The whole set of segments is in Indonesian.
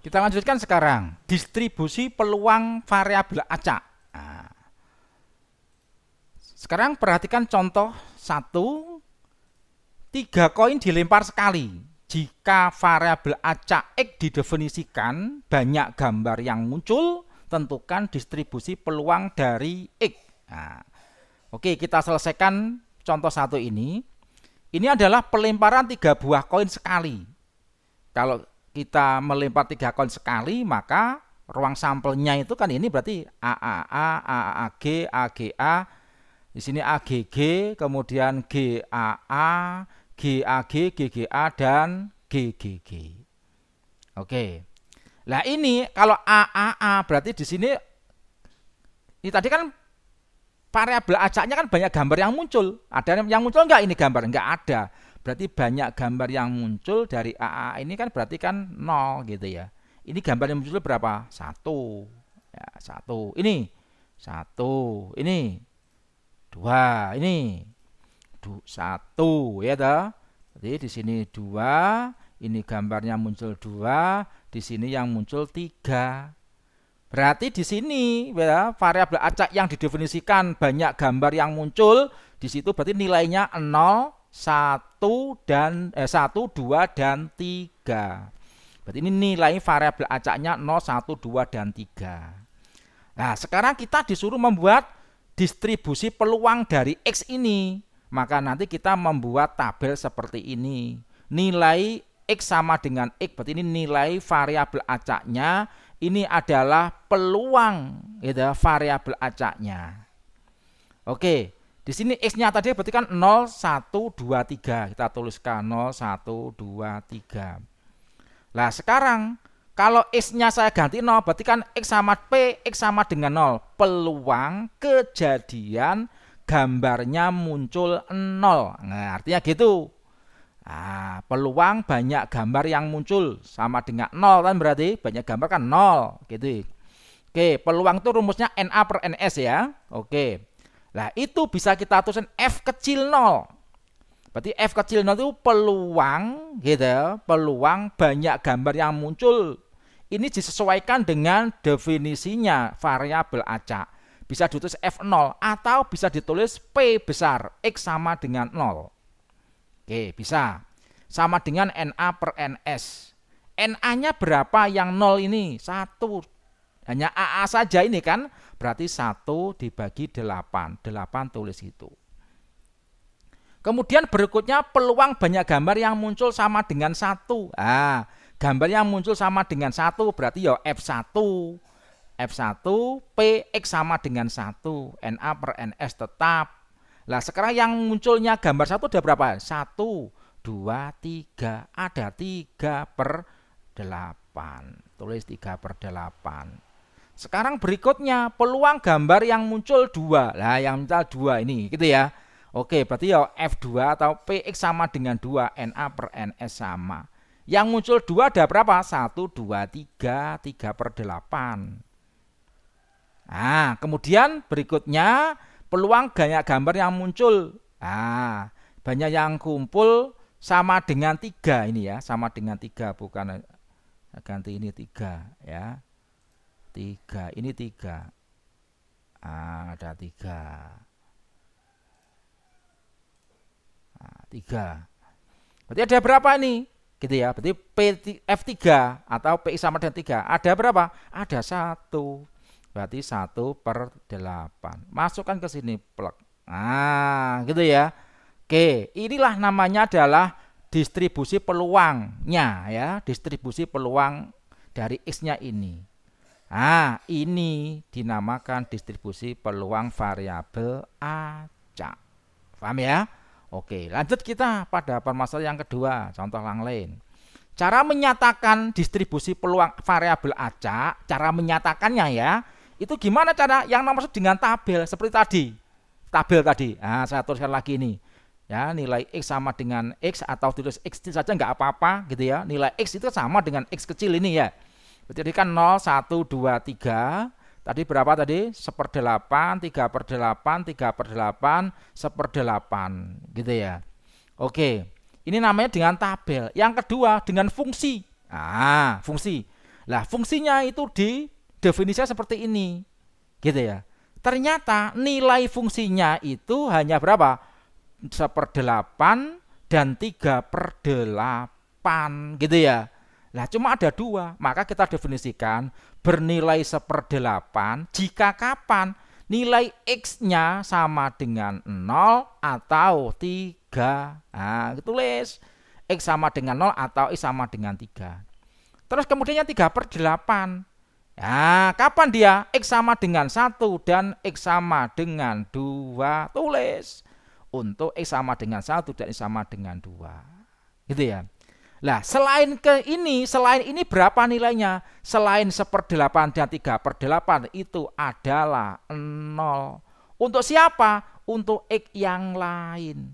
Kita lanjutkan sekarang. Distribusi peluang variabel acak. Nah, sekarang perhatikan contoh 1. 3 koin dilempar sekali. Jika variabel acak X didefinisikan banyak gambar yang muncul, tentukan distribusi peluang dari X. Nah, oke, kita selesaikan contoh 1 ini. Ini adalah pelemparan 3 buah koin sekali. Kalau kita melempar 3 koin sekali, maka ruang sampelnya itu kan ini berarti AAA, AAG, AGA. Di sini AGG, kemudian GAA, GAG, GGA, dan GGG. Oke. Nah ini kalau AAA berarti di sini ini tadi kan variabel acaknya kan banyak gambar yang muncul. Ada yang muncul enggak ini gambar? Enggak ada. Berarti banyak gambar yang muncul dari AAA ini kan berarti kan 0 gitu ya. Ini gambar yang muncul berapa? 1. Ya, 1. Ini 1. Ini 2. Ini 1 ya toh. Jadi di sini 2, ini gambarnya muncul 2, di sini yang muncul 3. Berarti di sini ya, variabel acak yang didefinisikan banyak gambar yang muncul, di situ berarti nilainya 0, 1 dan 1, 2 dan 3. Berarti ini nilai variabel acaknya 0, 1, 2 dan 3. Nah, sekarang kita disuruh membuat distribusi peluang dari X ini. Maka nanti kita membuat tabel seperti ini. Nilai X sama dengan X, berarti ini nilai variabel acaknya. Ini adalah peluang gitu, variabel acaknya. Oke, di sini X-nya tadi berarti kan 0, 1, 2, 3. Kita tuliskan 0, 1, 2, 3. Nah, sekarang kalau X-nya saya ganti 0, berarti kan X sama P, X sama dengan 0. Peluang kejadian gambarnya muncul 0. Nah, artinya gitu. Nah, peluang banyak gambar yang muncul sama dengan 0 kan berarti banyak gambar kan 0 gitu. Oke, peluang itu rumusnya NA per NS ya. Oke. Nah, itu bisa kita tuliskan F kecil 0. Berarti F kecil 0 itu peluang gitu, peluang banyak gambar yang muncul. Ini disesuaikan dengan definisinya variabel acak. Bisa ditulis F0 atau bisa ditulis P besar, X sama dengan 0. Oke, bisa. Sama dengan NA per NS. NA-nya berapa yang 0 ini? 1. Hanya AA saja ini kan. Berarti 1 dibagi 8. 8 tulis itu. Kemudian berikutnya peluang banyak gambar yang muncul sama dengan 1. Ah, gambar yang muncul sama dengan 1 berarti ya F1. F1 P X sama dengan 1. NA per NS tetap. Nah, sekarang yang munculnya gambar 1 ada berapa? 1, 2, 3. Ada 3 per 8. Tulis 3 per 8. Sekarang berikutnya peluang gambar yang muncul 2. Nah, yang muncul 2 ini gitu ya. Oke, berarti ya F2 atau PX sama dengan 2. NA per NS sama. Yang muncul 2 ada berapa? 1, 2, 3. 3 per 8. Nah, kemudian berikutnya peluang banyak gambar yang muncul. Nah, banyak yang kumpul sama dengan 3 ini ya, sama dengan 3 bukan ganti ini 3 ya. 3 ini 3. Nah, ada 3. Nah, 3. Berarti ada berapa ini? Gitu ya. Berarti F3 atau PI sama dengan 3. Ada berapa? Ada 1. Berarti 1 per 8. Masukkan ke sini plug. Nah, gitu ya. Oke, inilah namanya adalah distribusi peluangnya ya, distribusi peluang dari X-nya ini. Nah, ini dinamakan distribusi peluang variabel acak. Paham ya? Oke, lanjut kita pada permasalahan yang kedua, contoh yang lain. Cara menyatakan distribusi peluang variabel acak, cara menyatakannya ya. Itu gimana cara? Yang nomor dengan tabel seperti tadi. Tabel tadi. Nah, saya tuliskan lagi ini. Ya, nilai X sama dengan X atau tulis X saja nggak apa-apa gitu ya. Nilai X itu sama dengan X kecil ini ya. Berarti kan 0, 1, 2, 3. Tadi berapa tadi? 1/8, 3/8, 3/8, 1/8 gitu ya. Oke. Ini namanya dengan tabel. Yang kedua dengan fungsi. Fungsi. Lah fungsinya itu di definisinya seperti ini, gitu ya. Ternyata nilai fungsinya itu hanya berapa? 1/8 dan 3/8, gitu ya. Lah cuma ada 2, maka kita definisikan bernilai 1/8 jika kapan nilai X-nya sama dengan 0 atau 3. Nah, tulis X sama dengan 0 atau X sama dengan 3. Terus kemudiannya 3/8. Nah, kapan dia? X sama dengan 1 dan X sama dengan 2. Tulis. Untuk X sama dengan 1 dan X sama dengan 2. Gitu ya. Lah, selain ini berapa nilainya? Selain 1/8 dan 3/8 itu adalah 0. Untuk siapa? Untuk X yang lain.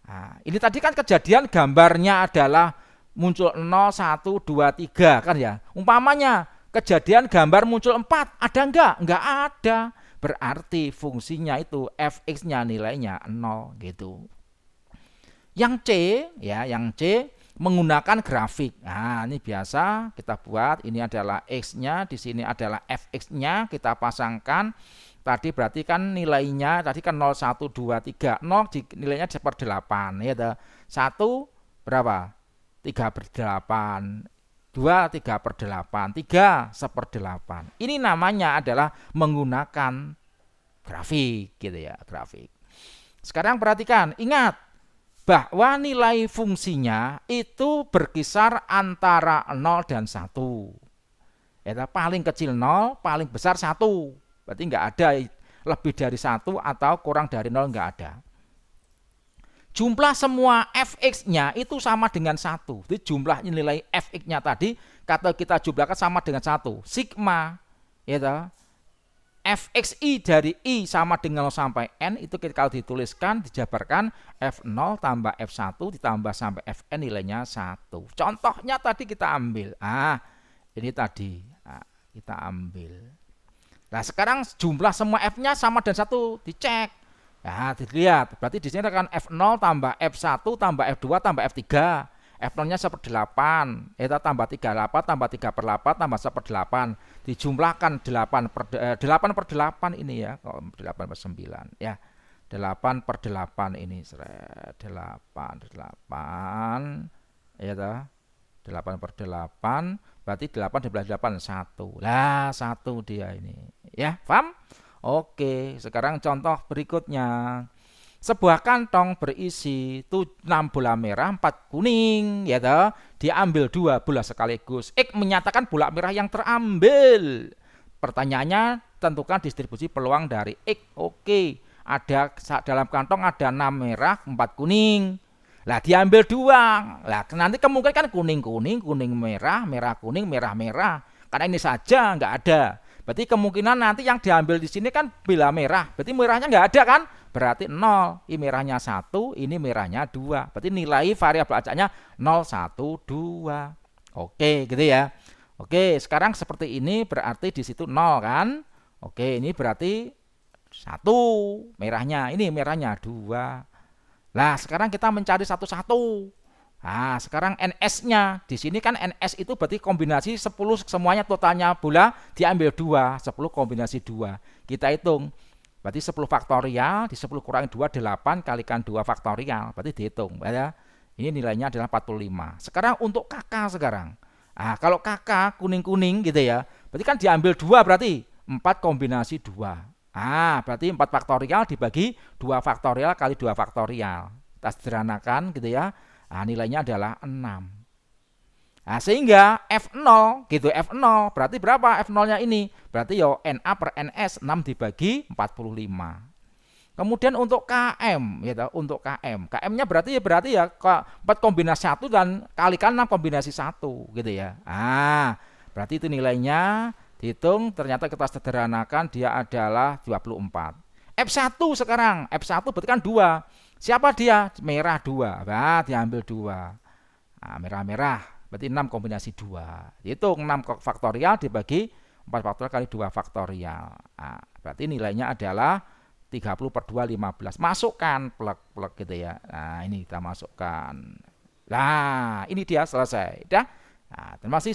Nah, ini tadi kan kejadian gambarnya adalah muncul 0, 1, 2, 3 kan ya. Umpamanya kejadian gambar muncul 4, ada enggak? Enggak ada. Berarti fungsinya itu fx-nya nilainya 0 gitu. Yang C ya, yang C menggunakan grafik. Nah, ini biasa kita buat. Ini adalah x-nya, di sini adalah fx-nya, kita pasangkan. Tadi berarti kan nilainya tadi kan 0, 1, 2, 3. 0 nilainya 1/8 ya. 1 berapa? 3/8, 2 3/8, 3 1/8. Ini namanya adalah menggunakan grafik gitu ya, grafik. Sekarang perhatikan, ingat bahwa nilai fungsinya itu berkisar antara 0 dan 1. Ya, paling kecil 0, paling besar 1. Berarti enggak ada lebih dari 1 atau kurang dari 0, enggak ada. Jumlah semua fx-nya itu sama dengan 1. Jadi jumlah nilai fx-nya tadi kata kita jumlahkan sama dengan 1. Sigma ya, fxi dari i sama dengan 0 sampai n itu kalau dituliskan, dijabarkan f0 tambah f1 ditambah sampai fn nilainya 1. Contohnya tadi kita ambil. Ini tadi. Kita ambil. Nah, sekarang jumlah semua f-nya sama dengan 1, dicek. Nah, dilihat, berarti di sini akan F0 tambah F1 tambah F2 tambah F3. F0-nya 1/8, itu tambah 3/8 tambah 3/8 tambah 1/8. Dijumlahkan 8/8 ini ya, 8/9 ya. 8/8 ini 8 ya toh. 8/8 berarti 8 12 8 1. Lah, 1 dia ini. Ya, paham? Oke, sekarang contoh berikutnya. Sebuah kantong berisi 6 bola merah, 4 kuning, ya toh. Diambil 2 bola sekaligus. X menyatakan bola merah yang terambil. Pertanyaannya, tentukan distribusi peluang dari X. Oke, ada dalam kantong ada 6 merah, 4 kuning. Lah diambil 2. Lah nanti kemungkinan kan kuning-kuning, kuning merah, merah kuning, merah merah. Karena ini saja nggak ada. Berarti kemungkinan nanti yang diambil di sini kan bola merah. Berarti merahnya nggak ada kan? Berarti 0. Ini merahnya 1, ini merahnya 2. Berarti nilai variabel acaknya 0, 1, 2. Oke, gitu ya. Oke, sekarang seperti ini berarti di situ 0 kan? Oke, ini berarti 1 merahnya. Ini merahnya 2. Nah, sekarang kita mencari satu-satu. Nah, sekarang NS-nya. Di sini kan NS itu berarti kombinasi 10 semuanya totalnya bola diambil 2, 10 kombinasi 2. Kita hitung. Berarti 10 faktorial di 10 kurangi 2 8 kalikan 2 faktorial. Berarti dihitung ya. Ini nilainya adalah 45. Sekarang untuk kakak sekarang. Nah, kalau kakak kuning-kuning gitu ya. Berarti kan diambil 2 berarti 4 kombinasi 2. Berarti 4 faktorial dibagi 2 faktorial kali 2 faktorial. Kita sederhanakan gitu ya. Nilainya adalah 6. Sehingga F0 gitu, F0 berarti berapa F0-nya ini? Berarti NA per NS 6 dibagi 45. Kemudian untuk KM gitu, untuk KM. KM-nya berarti ya 4 kombinasi 1 dan kalikan 6 kombinasi 1 gitu ya. Berarti itu nilainya dihitung, ternyata kita sederhanakan dia adalah 24. F1 sekarang, F1 berarti kan 2. Siapa dia? Merah 2. Nah, diambil 2. Merah-merah. Berarti 6 kombinasi 2. Hitung 6 faktorial dibagi 4 faktorial kali 2 faktorial. Berarti nilainya adalah 30/2 15. Masukkan plug gitu ya. Nah, ini kita masukkan. Nah, ini dia selesai. Dah. Terima kasih.